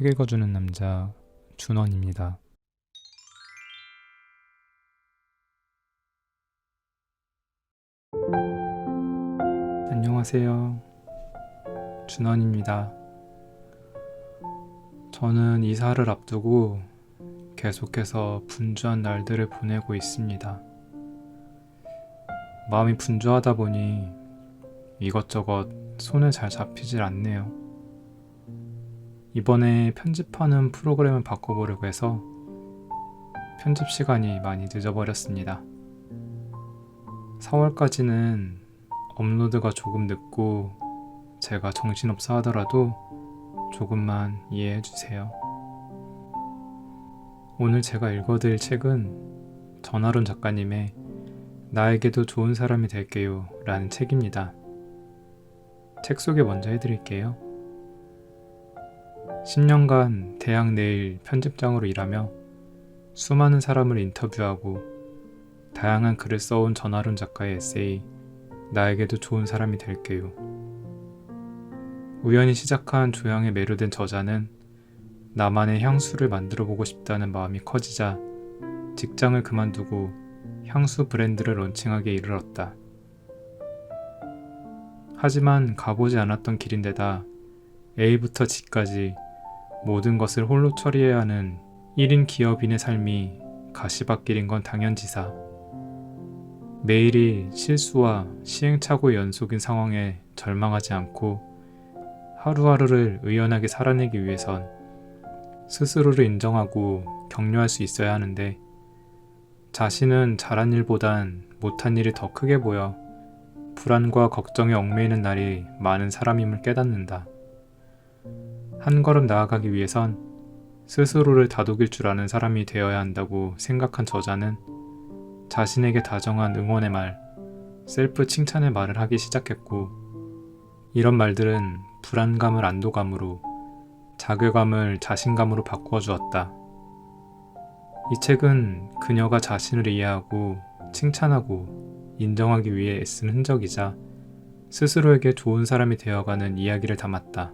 책 읽어주는 남자 준원입니다. 안녕하세요. 준원입니다. 저는 이사를 앞두고 계속해서 분주한 날들을 보내고 있습니다. 마음이 분주하다 보니 이것저것 손에 잘 잡히질 않네요. 이번에 편집하는 프로그램을 바꿔보려고 해서 편집 시간이 많이 늦어버렸습니다. 4월까지는 업로드가 조금 늦고 제가 정신없어 하더라도 조금만 이해해주세요. 오늘 제가 읽어드릴 책은 전하론 작가님의 나에게도 좋은 사람이 될게요 라는 책입니다. 책 소개 먼저 해드릴게요. 10년간 대학 내일 편집장으로 일하며 수많은 사람을 인터뷰하고 다양한 글을 써온 전하론 작가의 에세이 나에게도 좋은 사람이 될게요. 우연히 시작한 조향에 매료된 저자는 나만의 향수를 만들어보고 싶다는 마음이 커지자 직장을 그만두고 향수 브랜드를 론칭하기에 이르렀다. 하지만 가보지 않았던 길인데다 A부터 G까지 모든 것을 홀로 처리해야 하는 1인 기업인의 삶이 가시밭길인 건 당연지사. 매일이 실수와 시행착오의 연속인 상황에 절망하지 않고 하루하루를 의연하게 살아내기 위해선 스스로를 인정하고 격려할 수 있어야 하는데 자신은 잘한 일보단 못한 일이 더 크게 보여 불안과 걱정에 얽매이는 날이 많은 사람임을 깨닫는다. 한 걸음 나아가기 위해선 스스로를 다독일 줄 아는 사람이 되어야 한다고 생각한 저자는 자신에게 다정한 응원의 말, 셀프 칭찬의 말을 하기 시작했고 이런 말들은 불안감을 안도감으로 자괴감을 자신감으로 바꾸어 주었다. 이 책은 그녀가 자신을 이해하고 칭찬하고 인정하기 위해 애쓴 흔적이자 스스로에게 좋은 사람이 되어가는 이야기를 담았다.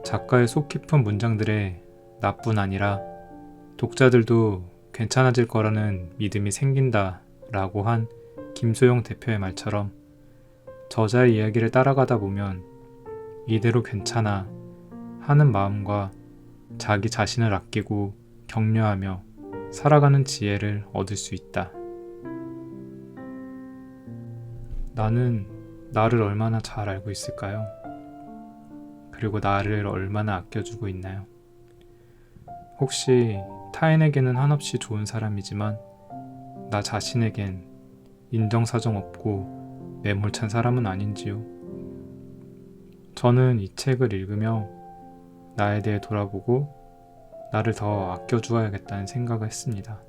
작가의 속 깊은 문장들에 나뿐 아니라 독자들도 괜찮아질 거라는 믿음이 생긴다 라고 한 김소영 대표의 말처럼 저자의 이야기를 따라가다 보면 이대로 괜찮아 하는 마음과 자기 자신을 아끼고 격려하며 살아가는 지혜를 얻을 수 있다. 나는 나를 얼마나 잘 알고 있을까요? 그리고 나를 얼마나 아껴주고 있나요? 혹시 타인에게는 한없이 좋은 사람이지만 나 자신에겐 인정사정 없고 매몰찬 사람은 아닌지요? 저는 이 책을 읽으며 나에 대해 돌아보고 나를 더 아껴주어야겠다는 생각을 했습니다.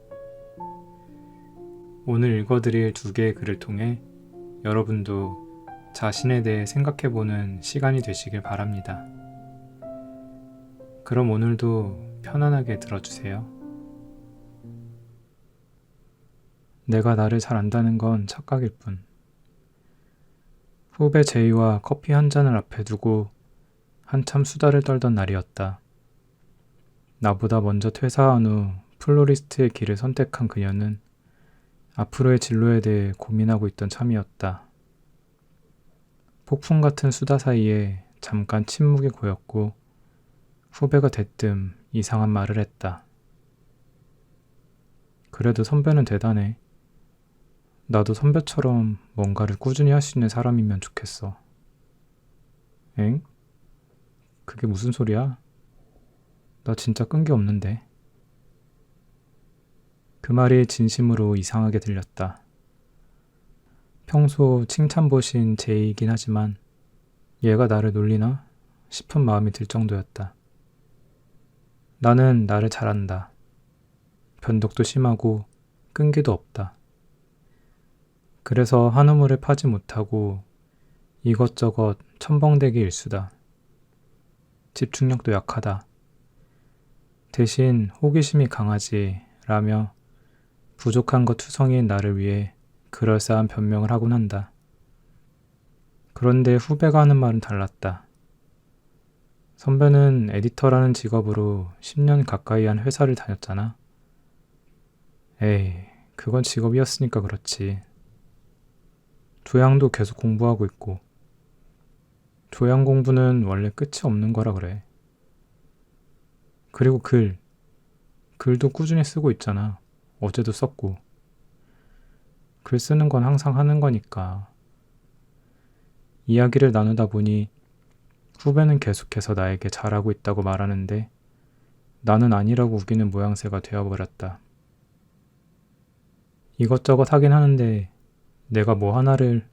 오늘 읽어드릴 2개의 글을 통해 여러분도 자신에 대해 생각해보는 시간이 되시길 바랍니다. 그럼 오늘도 편안하게 들어주세요. 내가 나를 잘 안다는 건 착각일 뿐. 후배 제이와 커피 한 잔을 앞에 두고 한참 수다를 떨던 날이었다. 나보다 먼저 퇴사한 후 플로리스트의 길을 선택한 그녀는 앞으로의 진로에 대해 고민하고 있던 참이었다. 폭풍 같은 수다 사이에 잠깐 침묵이 고였고 후배가 대뜸 이상한 말을 했다. 그래도 선배는 대단해. 나도 선배처럼 뭔가를 꾸준히 할 수 있는 사람이면 좋겠어. 엥? 그게 무슨 소리야? 나 진짜 끈기 없는데. 그 말이 진심으로 이상하게 들렸다. 평소 칭찬보신 제이이긴 하지만 얘가 나를 놀리나 싶은 마음이 들 정도였다. 나는 나를 잘 안다. 변덕도 심하고 끈기도 없다. 그래서 한 우물을 파지 못하고 이것저것 첨벙대기 일수다. 집중력도 약하다. 대신 호기심이 강하지 라며 부족한 것 투성이인 나를 위해 그럴싸한 변명을 하곤 한다. 그런데 후배가 하는 말은 달랐다. 선배는 에디터라는 직업으로 10년 가까이 한 회사를 다녔잖아. 에이, 그건 직업이었으니까 그렇지. 조양도 계속 공부하고 있고, 조양 공부는 원래 끝이 없는 거라 그래. 그리고 글도 꾸준히 쓰고 있잖아. 어제도 썼고. 글 쓰는 건 항상 하는 거니까. 이야기를 나누다 보니 후배는 계속해서 나에게 잘하고 있다고 말하는데 나는 아니라고 우기는 모양새가 되어버렸다. 이것저것 하긴 하는데 내가 뭐 하나를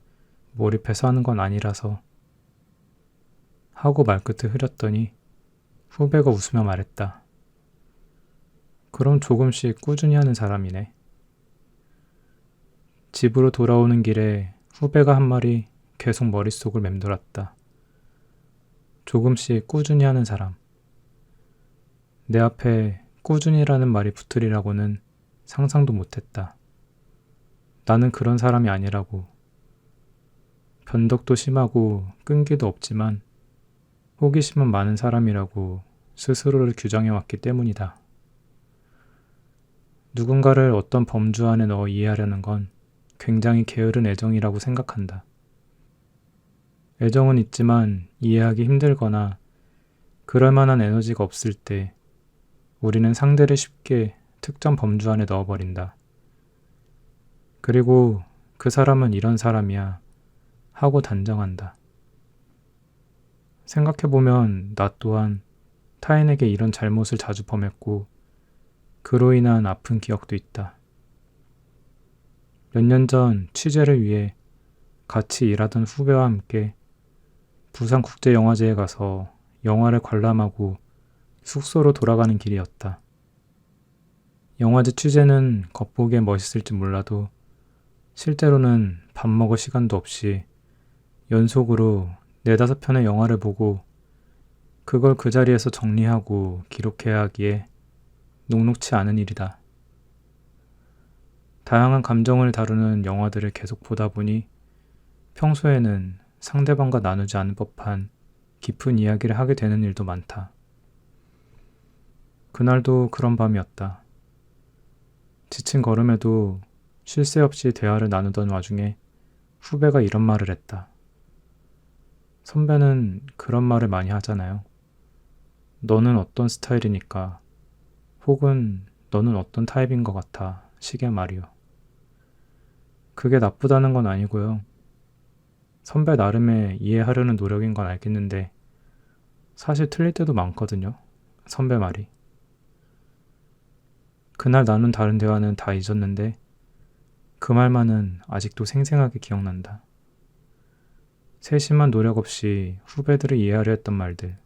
몰입해서 하는 건 아니라서 하고 말끝을 흐렸더니 후배가 웃으며 말했다. 그럼 조금씩 꾸준히 하는 사람이네. 집으로 돌아오는 길에 후배가 한 말이 계속 머릿속을 맴돌았다. 조금씩 꾸준히 하는 사람. 내 앞에 꾸준히라는 말이 붙으리라고는 상상도 못했다. 나는 그런 사람이 아니라고. 변덕도 심하고 끈기도 없지만 호기심은 많은 사람이라고 스스로를 규정해왔기 때문이다. 누군가를 어떤 범주 안에 넣어 이해하려는 건 굉장히 게으른 애정이라고 생각한다. 애정은 있지만 이해하기 힘들거나 그럴 만한 에너지가 없을 때 우리는 상대를 쉽게 특정 범주 안에 넣어버린다. 그리고 그 사람은 이런 사람이야 하고 단정한다. 생각해보면 나 또한 타인에게 이런 잘못을 자주 범했고 그로 인한 아픈 기억도 있다. 몇 년 전 취재를 위해 같이 일하던 후배와 함께 부산국제영화제에 가서 영화를 관람하고 숙소로 돌아가는 길이었다. 영화제 취재는 겉보기에 멋있을지 몰라도 실제로는 밥 먹을 시간도 없이 연속으로 4-5편의 영화를 보고 그걸 그 자리에서 정리하고 기록해야 하기에 녹록치 않은 일이다. 다양한 감정을 다루는 영화들을 계속 보다 보니 평소에는 상대방과 나누지 않을 법한 깊은 이야기를 하게 되는 일도 많다. 그날도 그런 밤이었다. 지친 걸음에도 쉴 새 없이 대화를 나누던 와중에 후배가 이런 말을 했다. 선배는 그런 말을 많이 하잖아요. 너는 어떤 스타일이니까 혹은 너는 어떤 타입인 것 같아 식의 말이요. 그게 나쁘다는 건 아니고요. 선배 나름의 이해하려는 노력인 건 알겠는데 사실 틀릴 때도 많거든요. 선배 말이. 그날 나눈 다른 대화는 다 잊었는데 그 말만은 아직도 생생하게 기억난다. 세심한 노력 없이 후배들을 이해하려 했던 말들.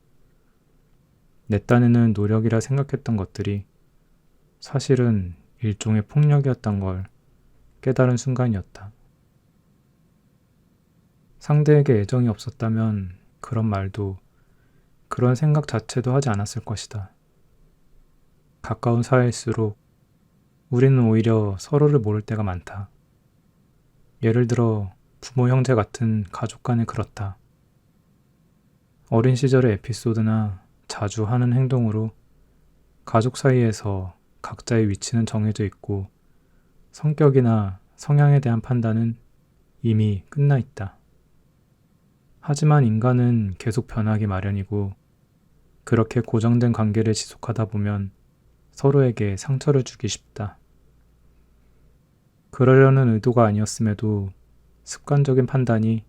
내 딴에는 노력이라 생각했던 것들이 사실은 일종의 폭력이었던 걸 깨달은 순간이었다. 상대에게 애정이 없었다면 그런 말도 그런 생각 자체도 하지 않았을 것이다. 가까운 사이일수록 우리는 오히려 서로를 모를 때가 많다. 예를 들어 부모 형제 같은 가족 간에 그렇다. 어린 시절의 에피소드나 자주 하는 행동으로 가족 사이에서 각자의 위치는 정해져 있고 성격이나 성향에 대한 판단은 이미 끝나 있다. 하지만 인간은 계속 변하기 마련이고 그렇게 고정된 관계를 지속하다 보면 서로에게 상처를 주기 쉽다. 그러려는 의도가 아니었음에도 습관적인 판단이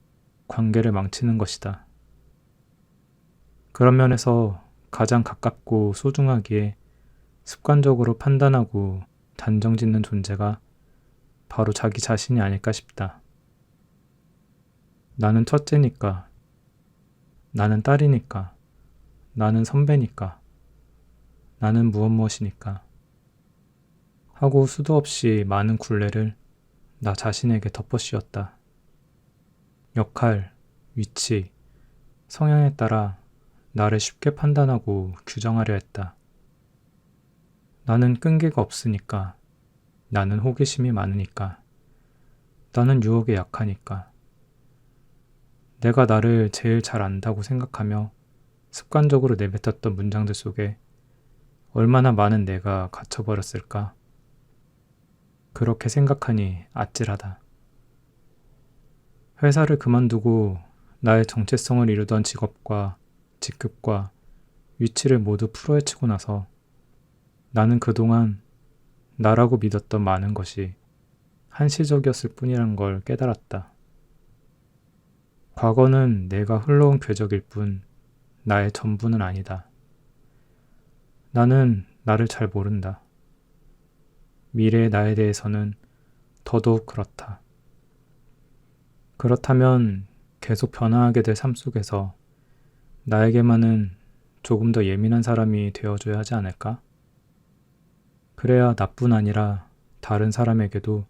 관계를 망치는 것이다. 그런 면에서 가장 가깝고 소중하기에 습관적으로 판단하고 단정짓는 존재가 바로 자기 자신이 아닐까 싶다. 나는 첫째니까, 나는 딸이니까, 나는 선배니까, 나는 무엇이니까 하고 수도 없이 많은 굴레를 나 자신에게 덮어씌웠다. 역할, 위치, 성향에 따라 나를 쉽게 판단하고 규정하려 했다. 나는 끈기가 없으니까, 나는 호기심이 많으니까, 나는 유혹에 약하니까, 내가 나를 제일 잘 안다고 생각하며 습관적으로 내뱉었던 문장들 속에 얼마나 많은 내가 갇혀버렸을까? 그렇게 생각하니 아찔하다. 회사를 그만두고 나의 정체성을 이루던 직업과 직급과 위치를 모두 풀어헤치고 나서 나는 그동안 나라고 믿었던 많은 것이 한시적이었을 뿐이란 걸 깨달았다. 과거는 내가 흘러온 궤적일 뿐 나의 전부는 아니다. 나는 나를 잘 모른다. 미래의 나에 대해서는 더더욱 그렇다. 그렇다면 계속 변화하게 될 삶 속에서 나에게만은 조금 더 예민한 사람이 되어줘야 하지 않을까? 그래야 나뿐 아니라 다른 사람에게도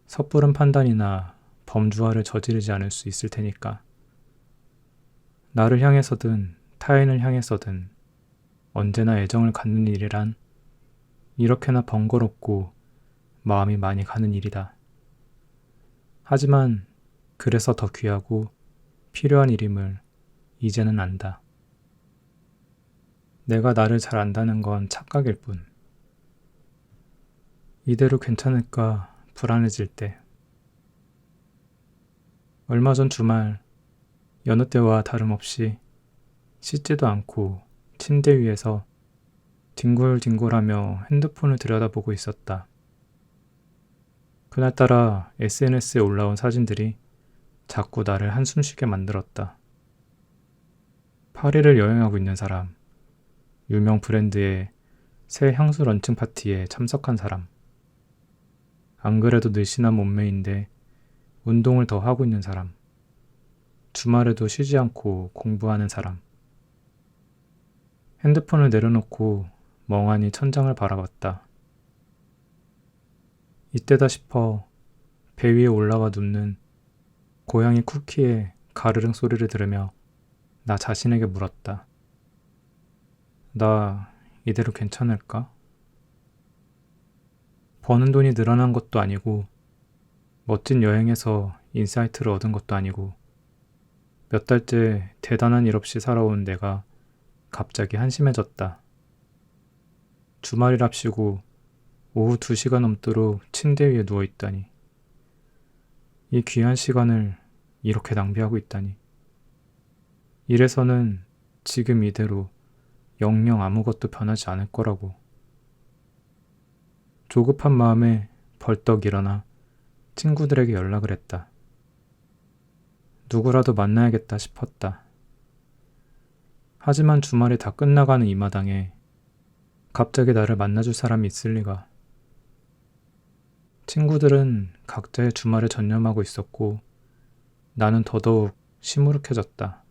섣부른 판단이나 범주화를 저지르지 않을 수 있을 테니까. 나를 향해서든 타인을 향해서든 언제나 애정을 갖는 일이란 이렇게나 번거롭고 마음이 많이 가는 일이다. 하지만 그래서 더 귀하고 필요한 일임을 이제는 안다. 내가 나를 잘 안다는 건 착각일 뿐. 이대로 괜찮을까 불안해질 때. 얼마 전 주말 여느 때와 다름없이 씻지도 않고 침대 위에서 뒹굴뒹굴하며 핸드폰을 들여다보고 있었다. 그날따라 SNS에 올라온 사진들이 자꾸 나를 한숨 쉬게 만들었다. 파리를 여행하고 있는 사람, 유명 브랜드의 새 향수 런칭 파티에 참석한 사람, 안 그래도 늘씬한 몸매인데 운동을 더 하고 있는 사람, 주말에도 쉬지 않고 공부하는 사람. 핸드폰을 내려놓고 멍하니 천장을 바라봤다. 이때다 싶어 배 위에 올라와 눕는 고양이 쿠키의 가르릉 소리를 들으며 나 자신에게 물었다. 나 이대로 괜찮을까? 버는 돈이 늘어난 것도 아니고 멋진 여행에서 인사이트를 얻은 것도 아니고 몇 달째 대단한 일 없이 살아온 내가 갑자기 한심해졌다. 주말이랍시고 오후 2시가 넘도록 침대 위에 누워있다니. 이 귀한 시간을 이렇게 낭비하고 있다니. 이래서는 지금 이대로 영영 아무것도 변하지 않을 거라고. 조급한 마음에 벌떡 일어나 친구들에게 연락을 했다. 누구라도 만나야겠다 싶었다. 하지만 주말이 다 끝나가는 이 마당에 갑자기 나를 만나줄 사람이 있을 리가. 친구들은 각자의 주말에 전념하고 있었고 나는 더더욱 시무룩해졌다.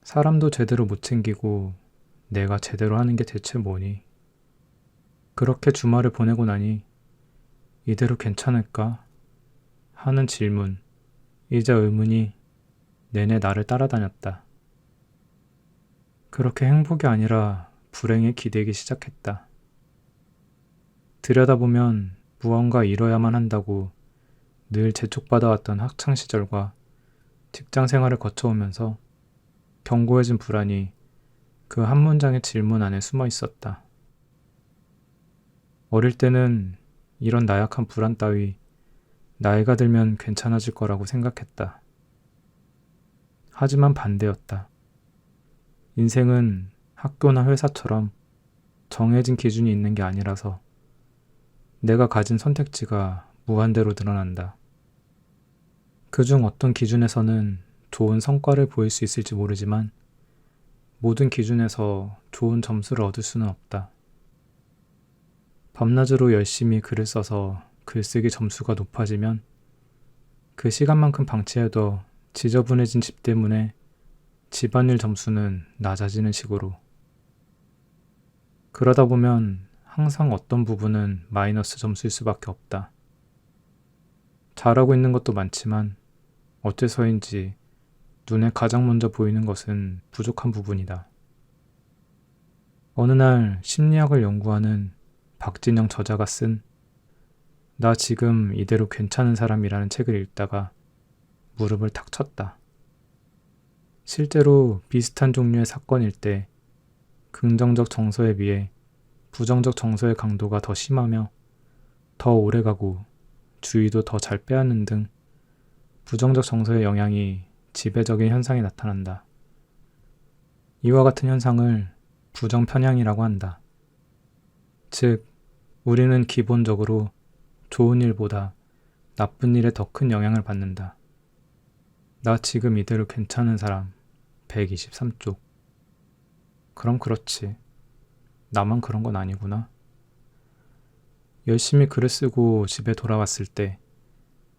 사람도 제대로 못 챙기고 내가 제대로 하는 게 대체 뭐니? 그렇게 주말을 보내고 나니 이대로 괜찮을까? 하는 질문, 이자 의문이 내내 나를 따라다녔다. 그렇게 행복이 아니라 불행에 기대기 시작했다. 들여다보면 무언가 이뤄야만 한다고 늘 재촉받아왔던 학창시절과 직장생활을 거쳐오면서 견고해진 불안이 그 한 문장의 질문 안에 숨어 있었다. 어릴 때는 이런 나약한 불안 따위 나이가 들면 괜찮아질 거라고 생각했다. 하지만 반대였다. 인생은 학교나 회사처럼 정해진 기준이 있는 게 아니라서 내가 가진 선택지가 무한대로 늘어난다. 그중 어떤 기준에서는 좋은 성과를 보일 수 있을지 모르지만 모든 기준에서 좋은 점수를 얻을 수는 없다. 밤낮으로 열심히 글을 써서 글쓰기 점수가 높아지면 그 시간만큼 방치해도 지저분해진 집 때문에 집안일 점수는 낮아지는 식으로. 그러다 보면 항상 어떤 부분은 마이너스 점수일 수밖에 없다. 잘하고 있는 것도 많지만 어째서인지 눈에 가장 먼저 보이는 것은 부족한 부분이다. 어느 날 심리학을 연구하는 박진영 저자가 쓴 나 지금 이대로 괜찮은 사람이라는 책을 읽다가 무릎을 탁 쳤다. 실제로 비슷한 종류의 사건일 때 긍정적 정서에 비해 부정적 정서의 강도가 더 심하며 더 오래가고 주의도 더 잘 빼앗는 등 부정적 정서의 영향이 지배적인 현상이 나타난다. 이와 같은 현상을 부정편향이라고 한다. 즉, 우리는 기본적으로 좋은 일보다 나쁜 일에 더 큰 영향을 받는다. 나 지금 이대로 괜찮은 사람 123쪽. 그럼 그렇지. 나만 그런 건 아니구나. 열심히 글을 쓰고 집에 돌아왔을 때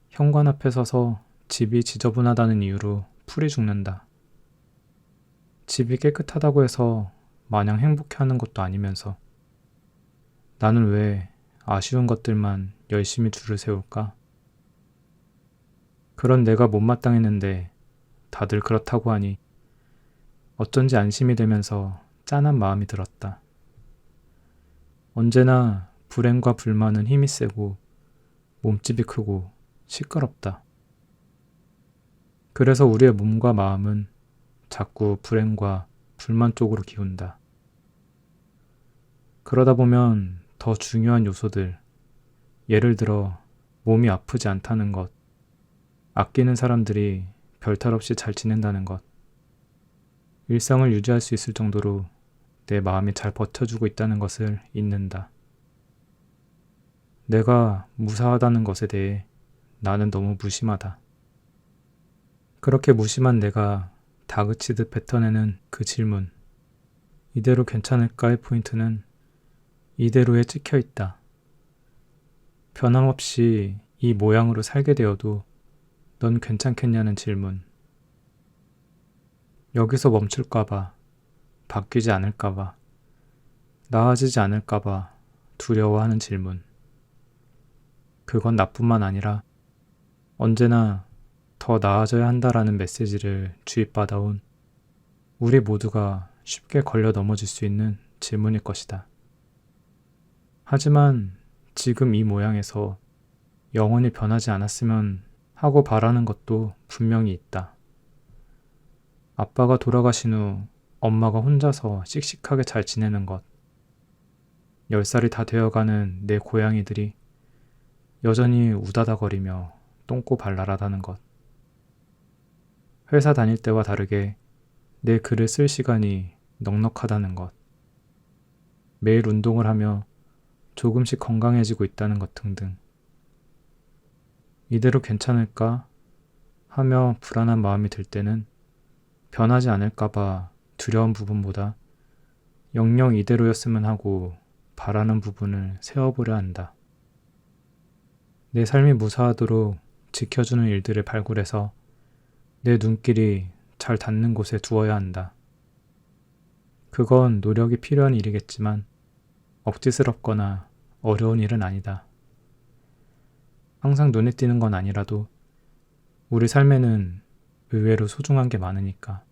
현관 앞에 서서 집이 지저분하다는 이유로 풀이 죽는다. 집이 깨끗하다고 해서 마냥 행복해하는 것도 아니면서 나는 왜 아쉬운 것들만 열심히 줄을 세울까? 그런 내가 못마땅했는데 다들 그렇다고 하니 어쩐지 안심이 되면서 짠한 마음이 들었다. 언제나 불행과 불만은 힘이 세고 몸집이 크고 시끄럽다. 그래서 우리의 몸과 마음은 자꾸 불행과 불만 쪽으로 기운다. 그러다 보면 더 중요한 요소들, 예를 들어 몸이 아프지 않다는 것, 아끼는 사람들이 별탈 없이 잘 지낸다는 것, 일상을 유지할 수 있을 정도로 내 마음이 잘 버텨주고 있다는 것을 잊는다. 내가 무사하다는 것에 대해 나는 너무 무심하다. 그렇게 무심한 내가 다그치듯 뱉어내는 그 질문, 이대로 괜찮을까의 포인트는 이대로에 찍혀 있다. 변함없이 이 모양으로 살게 되어도 넌 괜찮겠냐는 질문. 여기서 멈출까봐, 바뀌지 않을까봐, 나아지지 않을까봐 두려워하는 질문. 그건 나뿐만 아니라 언제나 더 나아져야 한다라는 메시지를 주입받아온 우리 모두가 쉽게 걸려 넘어질 수 있는 질문일 것이다. 하지만 지금 이 모양에서 영원히 변하지 않았으면 하고 바라는 것도 분명히 있다. 아빠가 돌아가신 후 엄마가 혼자서 씩씩하게 잘 지내는 것, 10살이 다 되어가는 내 고양이들이 여전히 우다다거리며 똥꼬 발랄하다는 것, 회사 다닐 때와 다르게 내 글을 쓸 시간이 넉넉하다는 것, 매일 운동을 하며 조금씩 건강해지고 있다는 것 등등. 이대로 괜찮을까 하며 불안한 마음이 들 때는 변하지 않을까봐 두려운 부분보다 영영 이대로였으면 하고 바라는 부분을 세워보려 한다. 내 삶이 무사하도록 지켜주는 일들을 발굴해서 내 눈길이 잘 닿는 곳에 두어야 한다. 그건 노력이 필요한 일이겠지만 억지스럽거나 어려운 일은 아니다. 항상 눈에 띄는 건 아니라도 우리 삶에는 의외로 소중한 게 많으니까.